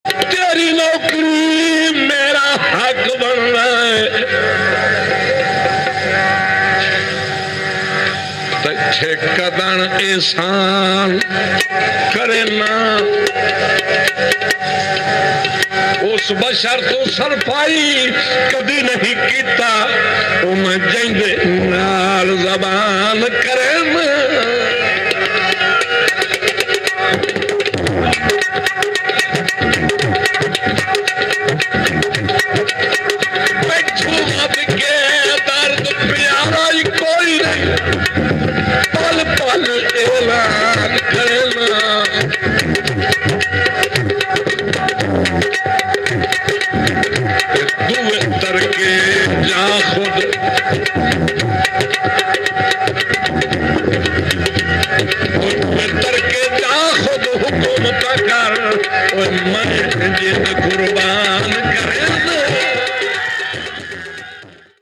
तेरी नौकरी मेरा हक बन रहा है। ठेकेदार एहसान करे ना, उस बशर तो सरफाई कभी नहीं कीता, जिंदे नाल जबान करे ना। मन जिंद